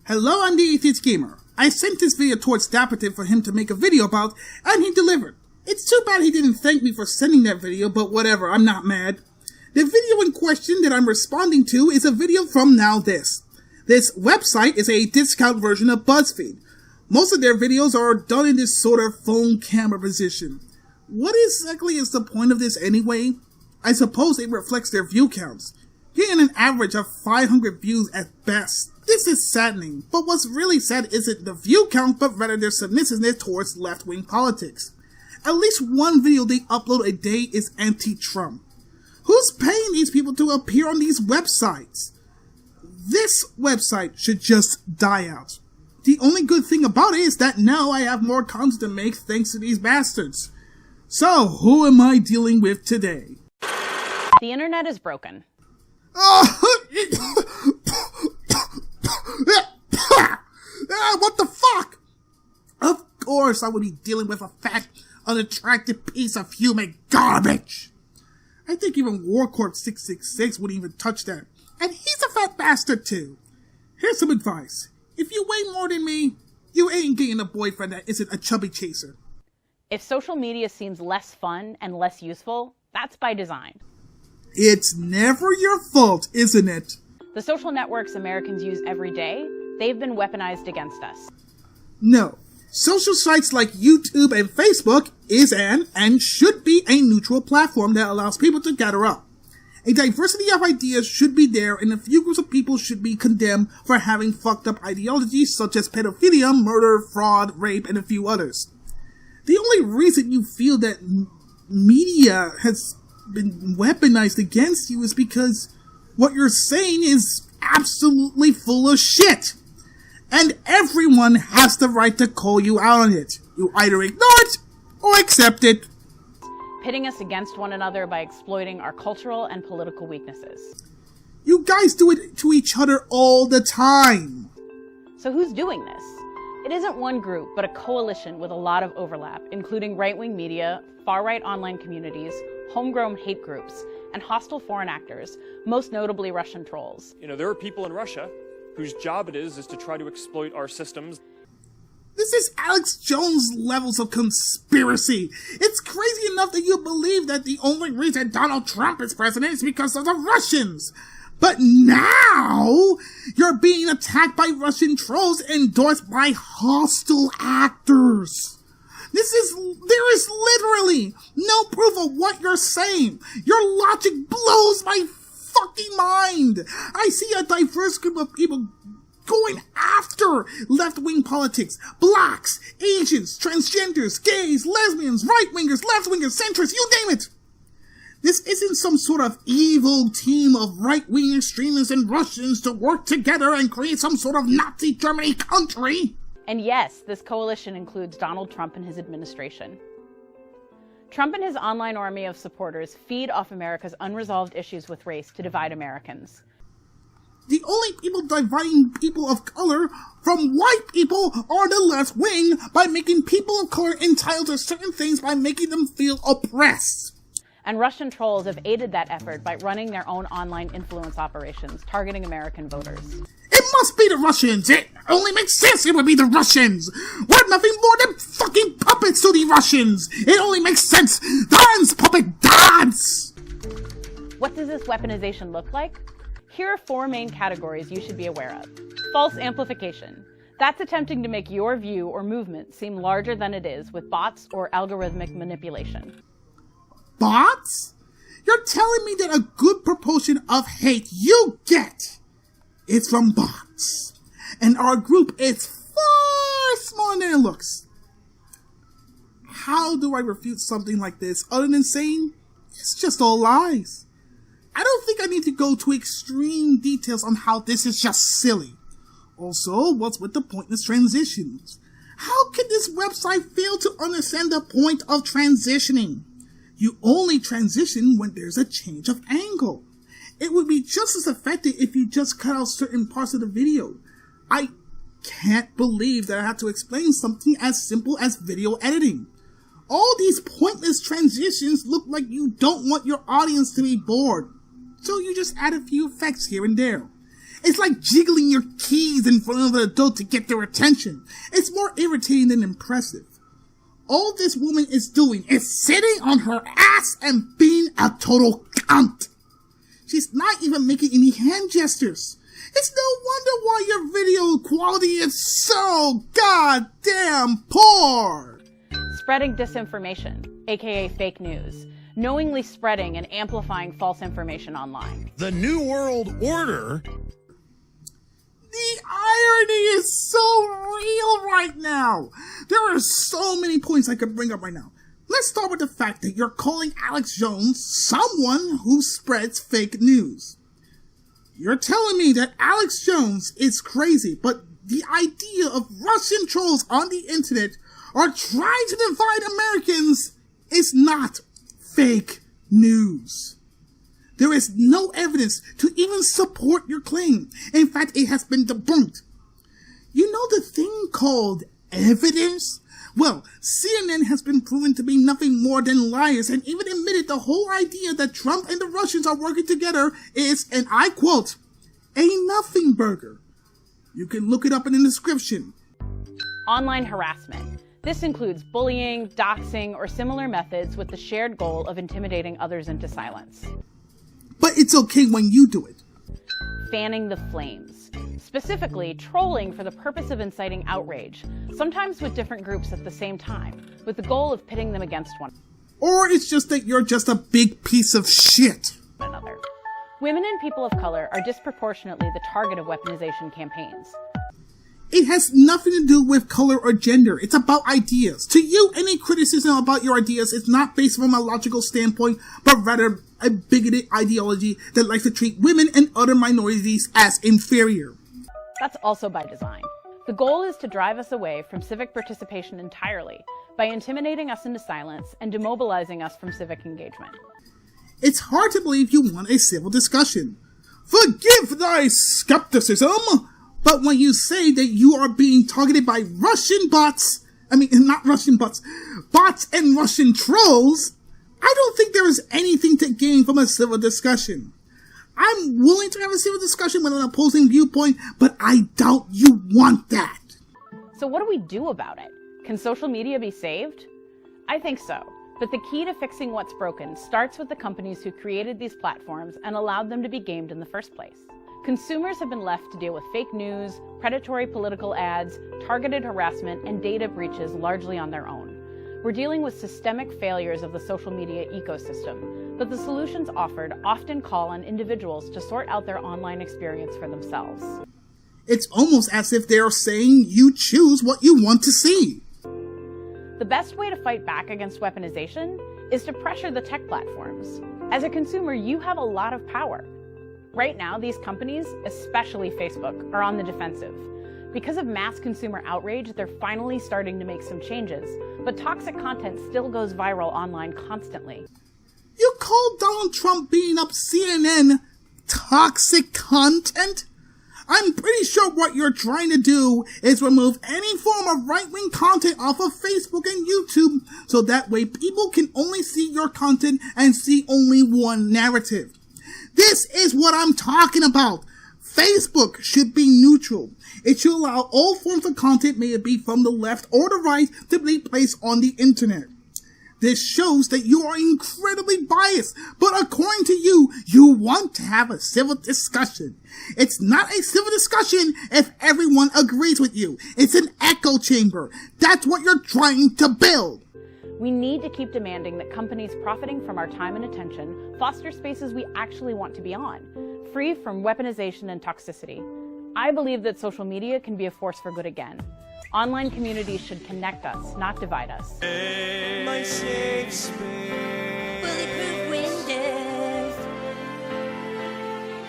Hello, I'm the Atheist Gamer. I sent this video towards Dapperton for him to make a video about, and he delivered. It's too bad he didn't thank me for sending that video, but whatever, I'm not mad. The video in question that I'm responding to is a video from Now This. This website is a discount version of BuzzFeed. Most of their videos are done in this sort of phone camera position. What exactly is the point of this anyway? I suppose it reflects their view counts, getting an average of 500 views at best. This is saddening, but what's really sad isn't the view count, but rather their submissiveness towards left-wing politics. At least one video they upload a day is anti-Trump. Who's paying these people to appear on these websites? This website should just die out. The only good thing about it is that now I have more content to make thanks to these bastards. So, who am I dealing with today? The internet is broken. What the fuck? Of course I would be dealing with a fat, unattractive piece of human garbage. I think even WarCorp666 wouldn't even touch that. And he's a fat bastard too. Here's some advice. If you weigh more than me, you ain't getting a boyfriend that isn't a chubby chaser. If social media seems less fun and less useful, that's by design. It's never your fault, isn't it? The social networks Americans use every day, they've been weaponized against us. No. Social sites like YouTube and Facebook is and should be a neutral platform that allows people to gather up. A diversity of ideas should be there, and a few groups of people should be condemned for having fucked up ideologies such as pedophilia, murder, fraud, rape, and a few others. The only reason you feel that media has been weaponized against you is because what you're saying is absolutely full of shit. And everyone has the right to call you out on it. You either ignore it or accept it. Pitting us against one another by exploiting our cultural and political weaknesses. You guys do it to each other all the time. So who's doing this? It isn't one group, but a coalition with a lot of overlap, including right-wing media, far-right online communities, homegrown hate groups, and hostile foreign actors, most notably Russian trolls. There are people in Russia whose job it is to try to exploit our systems. This is Alex Jones levels of conspiracy. It's crazy enough that you believe that the only reason Donald Trump is president is because of the Russians. But now, you're being attacked by Russian trolls endorsed by hostile actors. There is literally no proof of what you're saying. Your logic blows my fucking mind. I see a diverse group of people going after left-wing politics. Blacks, Asians, transgenders, gays, lesbians, right-wingers, left-wingers, centrists, you name it. This isn't some sort of evil team of right-wing extremists and Russians to work together and create some sort of Nazi Germany country. And yes, this coalition includes Donald Trump and his administration. Trump and his online army of supporters feed off America's unresolved issues with race to divide Americans. The only people dividing people of color from white people are the left wing by making people of color entitled to certain things by making them feel oppressed. And Russian trolls have aided that effort by running their own online influence operations, targeting American voters. It must be the Russians! It only makes sense it would be the Russians! We're nothing more than fucking puppets to the Russians! It only makes sense! Dance, puppet, dance! What does this weaponization look like? Here are 4 main categories you should be aware of. False amplification. That's attempting to make your view or movement seem larger than it is with bots or algorithmic manipulation. Bots? You're telling me that a good proportion of hate you get is from bots, and our group is far smaller than it looks. How do I refute something like this other than saying it's just all lies? I don't think I need to go to extreme details on how this is just silly. Also, what's with the pointless transitions? How can this website fail to understand the point of transitioning? You only transition when there's a change of angle. It would be just as effective if you just cut out certain parts of the video. I can't believe that I have to explain something as simple as video editing. All these pointless transitions look like you don't want your audience to be bored. So you just add a few effects here and there. It's like jiggling your keys in front of an adult to get their attention. It's more irritating than impressive. All this woman is doing is sitting on her ass and being a total cunt. She's not even making any hand gestures. It's no wonder why your video quality is so goddamn poor. Spreading disinformation, aka fake news. Knowingly spreading and amplifying false information online. The New World Order? The irony is so real right now. There are so many points I could bring up right now. Let's start with the fact that you're calling Alex Jones someone who spreads fake news. You're telling me that Alex Jones is crazy, but the idea of Russian trolls on the internet are trying to divide Americans is not fake news. There is no evidence to even support your claim. In fact, it has been debunked. You know the thing called evidence? Well, CNN has been proven to be nothing more than liars and even admitted the whole idea that Trump and the Russians are working together is, and I quote, a nothing burger. You can look it up in the description. Online harassment. This includes bullying, doxing, or similar methods with the shared goal of intimidating others into silence. But it's okay when you do it. Fanning the flames. Specifically, trolling for the purpose of inciting outrage, sometimes with different groups at the same time, with the goal of pitting them against one Or it's just that you're just a big piece of shit. another. Women and people of color are disproportionately the target of weaponization campaigns. It has nothing to do with color or gender. It's about ideas. To you, any criticism about your ideas is not based from a logical standpoint, but rather a bigoted ideology that likes to treat women and other minorities as inferior. That's also by design. The goal is to drive us away from civic participation entirely by intimidating us into silence and demobilizing us from civic engagement. It's hard to believe you want a civil discussion. Forgive thy skepticism! But when you say that you are being targeted by Russian bots, bots and Russian trolls, I don't think there is anything to gain from a civil discussion. I'm willing to have a civil discussion with an opposing viewpoint, but I doubt you want that. So what do we do about it? Can social media be saved? I think so. But the key to fixing what's broken starts with the companies who created these platforms and allowed them to be gamed in the first place. Consumers have been left to deal with fake news, predatory political ads, targeted harassment, and data breaches largely on their own. We're dealing with systemic failures of the social media ecosystem, but the solutions offered often call on individuals to sort out their online experience for themselves. It's almost as if they're saying you choose what you want to see. The best way to fight back against weaponization is to pressure the tech platforms. As a consumer, you have a lot of power. Right now, these companies, especially Facebook, are on the defensive. Because of mass consumer outrage, they're finally starting to make some changes, but toxic content still goes viral online constantly. You call Donald Trump beating up CNN toxic content? I'm pretty sure what you're trying to do is remove any form of right-wing content off of Facebook and YouTube, so that way people can only see your content and see only one narrative. This is what I'm talking about. Facebook should be neutral. It should allow all forms of content, may it be from the left or the right, to be placed on the internet. This shows that you are incredibly biased, but according to you, you want to have a civil discussion. It's not a civil discussion if everyone agrees with you. It's an echo chamber. That's what you're trying to build. We need to keep demanding that companies profiting from our time and attention foster spaces we actually want to be on, free from weaponization and toxicity. I believe that social media can be a force for good again. Online communities should connect us, not divide us. My safe space. Bulletproof windows.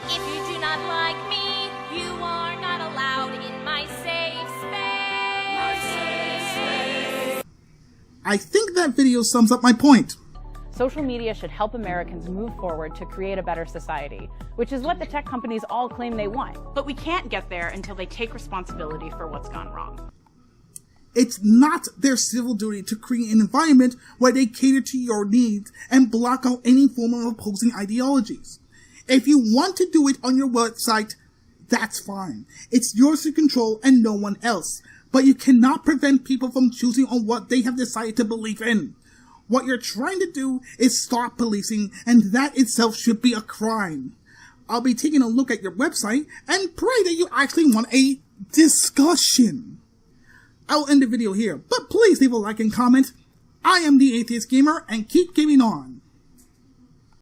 If you do not like me, you are not allowed in my safe space. My safe space. I think that video sums up my point. Social media should help Americans move forward to create a better society, which is what the tech companies all claim they want. But we can't get there until they take responsibility for what's gone wrong. It's not their civil duty to create an environment where they cater to your needs and block out any form of opposing ideologies. If you want to do it on your website, that's fine. It's yours to control and no one else. But you cannot prevent people from choosing on what they have decided to believe in. What you're trying to do is stop policing, and that itself should be a crime. I'll be taking a look at your website and pray that you actually want a discussion. I'll end the video here, but please leave a like and comment. I am the Atheist Gamer, and keep gaming on.